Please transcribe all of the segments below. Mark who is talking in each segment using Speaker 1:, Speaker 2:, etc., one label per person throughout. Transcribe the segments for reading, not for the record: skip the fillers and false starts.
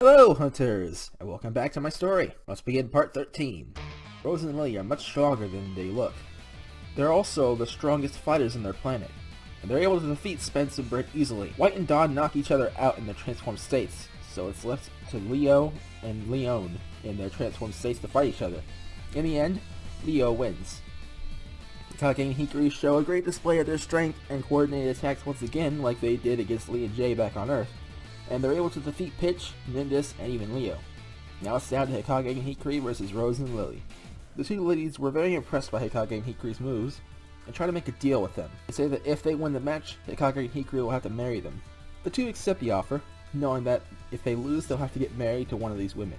Speaker 1: Hello, hunters, and welcome back to my story. Let's begin part 13. Rose and Lily are much stronger than they look. They're also the strongest fighters on their planet, and they're able to defeat Spence and Britt easily. White and Dawn knock each other out in their transformed states, so it's left to Leo and Leon in their transformed states to fight each other. In the end, Leo wins. Kage and Hikari show a great display of their strength and coordinated attacks once again like they did against Lee and Jay back on Earth, and they're able to defeat Pitch, Nindus, and even Leo. Now it's down to Hikage and Hikari versus Rose and Lily. The two ladies were very impressed by Hikage and Hikari's moves, and try to make a deal with them. They say that if they win the match, Hikage and Hikari will have to marry them. The two accept the offer, knowing that if they lose, they'll have to get married to one of these women.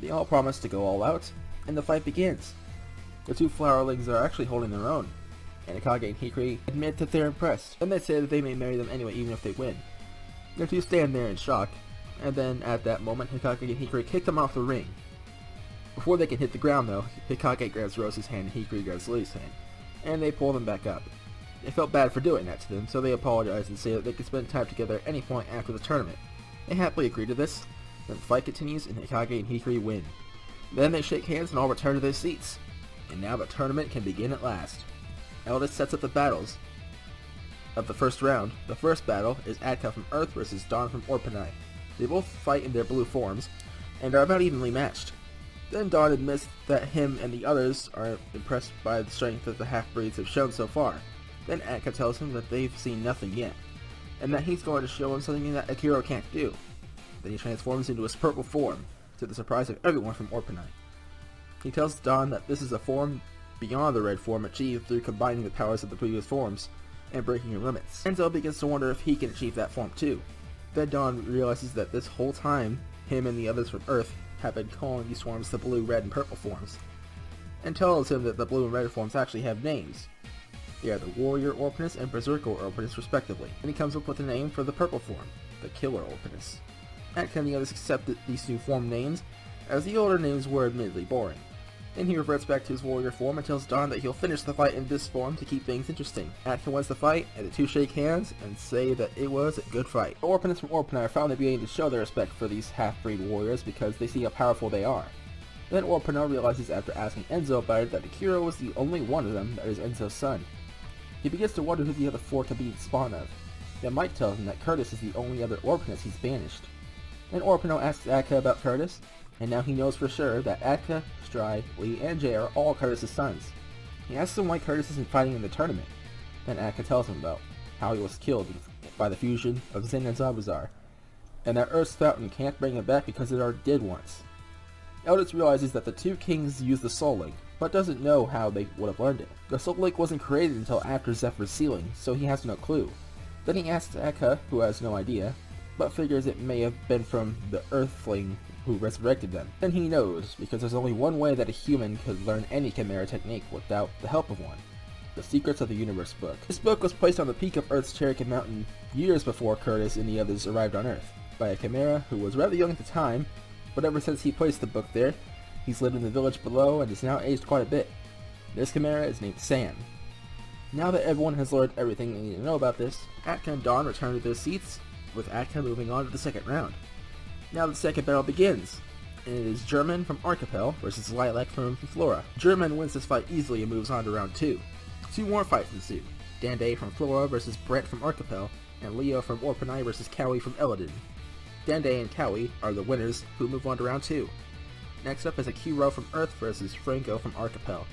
Speaker 1: They all promise to go all out, and the fight begins. The two flowerlings are actually holding their own, and Hikage and Hikari admit that they're impressed, and they say that they may marry them anyway even if they win. The two stand there in shock, and then at that moment Hikage and Hikari kick them off the ring. Before they can hit the ground though, Hikage grabs Rose's hand and Hikari grabs Lily's hand, and they pull them back up. They felt bad for doing that to them, so they apologize and say that they can spend time together at any point after the tournament. They happily agree to this, then the fight continues and Hikage and Hikari win. Then they shake hands and all return to their seats, and now the tournament can begin at last. Eldest sets up the battles of the first round. The first battle is Atka from Earth versus Dawn from Orpanai. They both fight in their blue forms, and are about evenly matched. Then Dawn admits that him and the others are impressed by the strength that the half-breeds have shown so far. Then Atka tells him that they've seen nothing yet, and that he's going to show him something that Akira can't do. Then he transforms into his purple form, to the surprise of everyone from Orpanai. He tells Dawn that this is a form beyond the red form achieved through combining the powers of the previous forms and breaking your limits. Enzo begins to wonder if he can achieve that form too. Then Dawn realizes that this whole time, him and the others from Earth have been calling these forms the blue, red, and purple forms, and tells him that the blue and red forms actually have names. They are the Warrior Orpanus and Berserker Orpanus respectively, and he comes up with a name for the purple form, the Killer Orpanus. Atka and the others accepted these new form names, as the older names were admittedly boring. Then he reverts back to his warrior form and tells Dawn that he'll finish the fight in this form to keep things interesting. Atka wins the fight, and the two shake hands and say that it was a good fight. The Orpanus from Orpanai are finally beginning to show their respect for these half-breed warriors because they see how powerful they are. Then Orpanai realizes after asking Enzo about it that Akira was the only one of them that is Enzo's son. He begins to wonder who the other four can be the spawn of. Then Mike tells him that Curtis is the only other Orpanus he's banished. Then Orpanai asks Atka about Curtis, and now he knows for sure that Atka, Stride, Lee, and Jay are all Curtis' sons. He asks him why Curtis isn't fighting in the tournament. Then Atka tells him about how he was killed by the fusion of Zen and Zabuzar, and that Earth's Fountain can't bring him back because it already did once. Eldest realizes that the two kings used the Soul Link, but doesn't know how they would have learned it. The Soul Link wasn't created until after Zephyr's sealing, so he has no clue. Then he asks Atka, who has no idea, but figures it may have been from the Earthling who resurrected them. Then he knows, because there's only one way that a human could learn any Chimera technique without the help of one. The Secrets of the Universe book. This book was placed on the peak of Earth's Cherokee Mountain years before Curtis and the others arrived on Earth, by a Chimera who was rather young at the time, but ever since he placed the book there, he's lived in the village below and has now aged quite a bit. This Chimera is named Sam. Now that everyone has learned everything they need to know about this, Atka and Dawn return to their seats, with Atka moving on to the second round. Now the second battle begins, and it is German from Archipel versus Lilac from Flora. German wins this fight easily and moves on to round 2. Two more fights ensue. Dande from Flora versus Brett from Archipel, and Leo from Orpanai versus Cowie from Eladin. Dande and Cowie are the winners who move on to round 2. Next up is Akiro from Earth versus Franco from Archipel.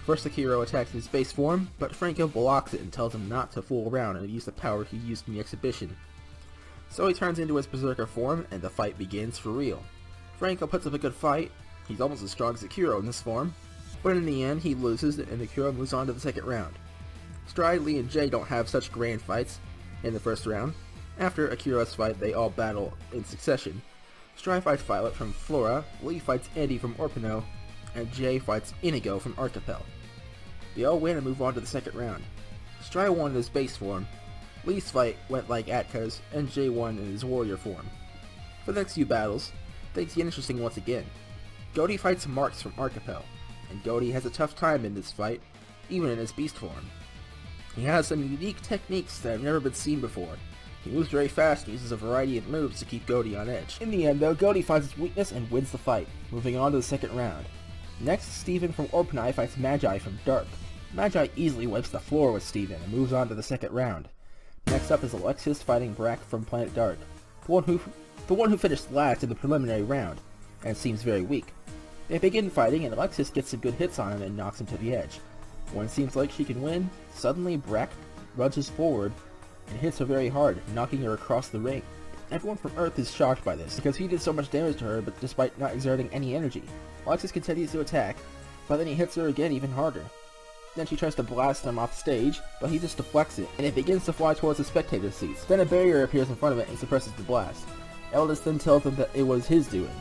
Speaker 1: First Akiro attacks in his base form, but Franco blocks it and tells him not to fool around and use the power he used in the exhibition. So he turns into his Berserker form, and the fight begins for real. Franco puts up a good fight. He's almost as strong as Akiro in this form, but in the end he loses and Akiro moves on to the second round. Stride, Lee, and Jay don't have such grand fights in the first round. After Akiro's fight, they all battle in succession. Stride fights Violet from Flora, Lee fights Andy from Orpano, and Jay fights Inigo from Archipel. They all win and move on to the second round. Stride won in his base form. Lee's fight went like Atka's, and Jay won in his warrior form. For the next few battles, things get interesting once again. Goaty fights Marks from Archipel, and Goaty has a tough time in this fight, even in his beast form. He has some unique techniques that have never been seen before, He moves very fast and uses a variety of moves to keep Goaty on edge. In the end though, Goaty finds his weakness and wins the fight, moving on to the second round. Next, Steven from Orpnai fights Magi from Dark. Magi easily wipes the floor with Steven and moves on to the second round. Next up is Alexis fighting Brack from Planet Dark, the one who finished last in the preliminary round, and seems very weak. They begin fighting and Alexis gets some good hits on him and knocks him to the edge. When it seems like she can win, suddenly Brack lunges forward and hits her very hard, knocking her across the ring. Everyone from Earth is shocked by this, because he did so much damage to her but despite not exerting any energy. Alexis continues to attack, but then he hits her again even harder. Then she tries to blast him off stage, but he just deflects it, and it begins to fly towards the spectator seats. Then a barrier appears in front of it and suppresses the blast. Eldis then tells him that it was his doing,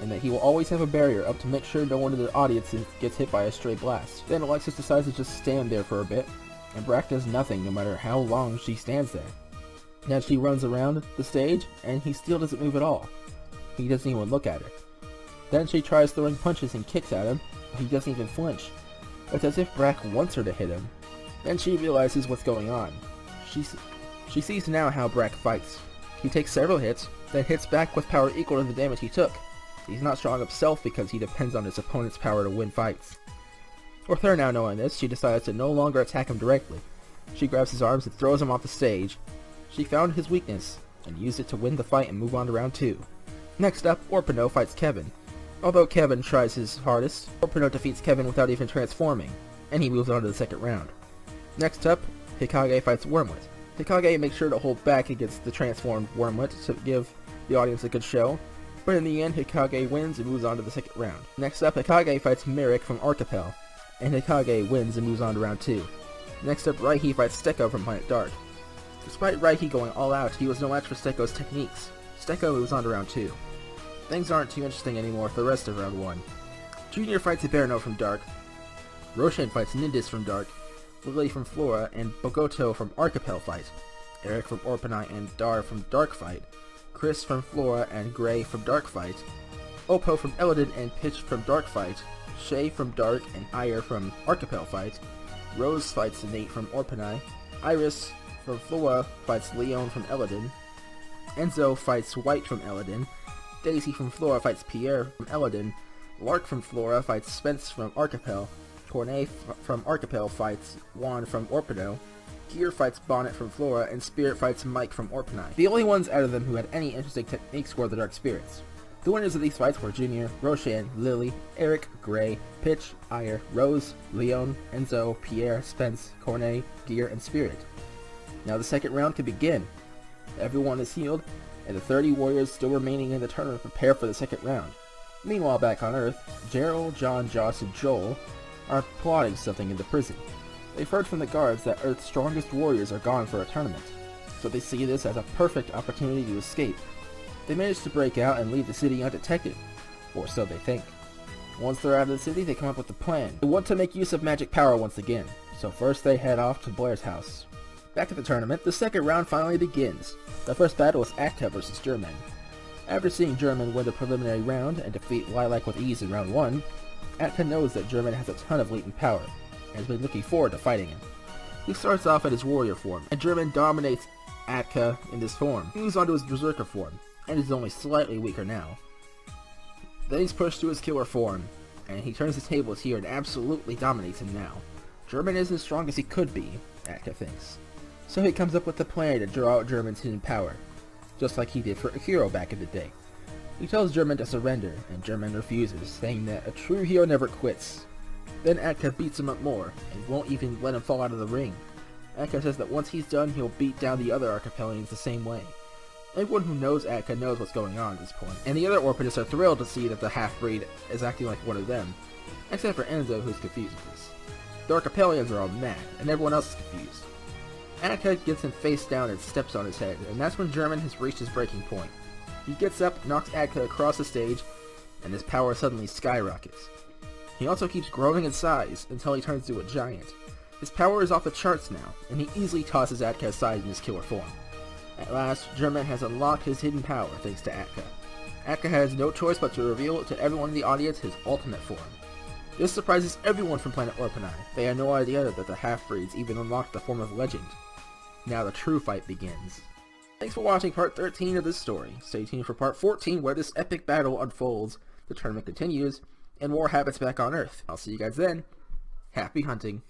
Speaker 1: and that he will always have a barrier up to make sure no one in the audience gets hit by a stray blast. Then Alexis decides to just stand there for a bit, and Brack does nothing no matter how long she stands there. Then she runs around the stage, and he still doesn't move at all. He doesn't even look at her. Then she tries throwing punches and kicks at him, but he doesn't even flinch. It's as if Brack wants her to hit him. Then she realizes what's going on. She sees now how Brack fights. He takes several hits, then hits back with power equal to the damage he took. He's not strong himself because he depends on his opponent's power to win fights. With her now knowing this, she decides to no longer attack him directly. She grabs his arms and throws him off the stage. She found his weakness, and used it to win the fight and move on to round 2. Next up, Orpano fights Kevin. Although Kevin tries his hardest, Orpano defeats Kevin without even transforming, and he moves on to the second round. Next up, Hikage fights Wormlet. Hikage makes sure to hold back against the transformed Wormlet to give the audience a good show, but in the end Hikage wins and moves on to the second round. Next up, Hikage fights Merrick from Archipel, and Hikage wins and moves on to round 2. Next up, Raihi fights Steko from Planet Dark. Despite Raihi going all out, he was no match for Steko's techniques. Steko moves on to round 2. Things aren't too interesting anymore for the rest of round 1. Junior fights Iberno from Dark, Roshan fights Nindis from Dark, Lily from Flora and Bogoto from Archipel fight, Eric from Orpnai and Dar from Dark fight, Chris from Flora and Gray from Dark fight, Oppo from Eladin and Pitch from Dark fight, Shay from Dark and Ire from Archipel fight, Rose fights Nate from Orpnai, Iris from Flora fights Leon from Eladin, Enzo fights White from Eladin, Daisy from Flora fights Pierre from Eladin, Lark from Flora fights Spence from Archipel, Cornet from Archipel fights Juan from Orpano, Gear fights Bonnet from Flora, and Spirit fights Mike from Orpnai. The only ones out of them who had any interesting techniques were the Dark Spirits. The winners of these fights were Junior, Roshan, Lily, Eric, Gray, Pitch, Ire, Rose, Leon, Enzo, Pierre, Spence, Cornet, Gear, and Spirit. Now the second round can begin. Everyone is healed, and the 30 warriors still remaining in the tournament prepare for the second round. Meanwhile, back on Earth, Gerald, John, Joss, and Joel are plotting something in the prison. They've heard from the guards that Earth's strongest warriors are gone for a tournament, so they see this as a perfect opportunity to escape. They manage to break out and leave the city undetected, or so they think. Once they're out of the city, they come up with a plan. They want to make use of magic power once again, so first they head off to Blair's house. Back at the tournament, the second round finally begins. The first battle is Atka versus German. After seeing German win the preliminary round and defeat Lilac with ease in round 1, Atka knows that German has a ton of latent power, and has been looking forward to fighting him. He starts off in his warrior form, and German dominates Atka in this form. He moves on to his berserker form, and is only slightly weaker now. Then he's pushed to his killer form, and he turns the tables here and absolutely dominates him now. German isn't as strong as he could be, Atka thinks. So he comes up with a plan to draw out German's hidden power, just like he did for Akiro back in the day. He tells German to surrender, and German refuses, saying that a true hero never quits. Then Atka beats him up more, and won't even let him fall out of the ring. Atka says that once he's done, he'll beat down the other Archipelians the same way. Everyone who knows Atka knows what's going on at this point, and the other Orpanists are thrilled to see that the half-breed is acting like one of them, except for Enzo, who's confused with this. The Archipelians are all mad, and everyone else is confused. Atka gets him face down and steps on his head, and that's when German has reached his breaking point. He gets up, knocks Atka across the stage, and his power suddenly skyrockets. He also keeps growing in size until he turns into a giant. His power is off the charts now, and he easily tosses Atka aside in his killer form. At last, German has unlocked his hidden power thanks to Atka. Atka has no choice but to reveal to everyone in the audience his ultimate form. This surprises everyone from Planet Orpnai. They had no idea that the half-breeds even unlocked the form of legend. Now the true fight begins. Thanks for watching part 13 of this story. Stay tuned for part 14 where this epic battle unfolds, the tournament continues, and war happens back on Earth. I'll see you guys then. Happy hunting.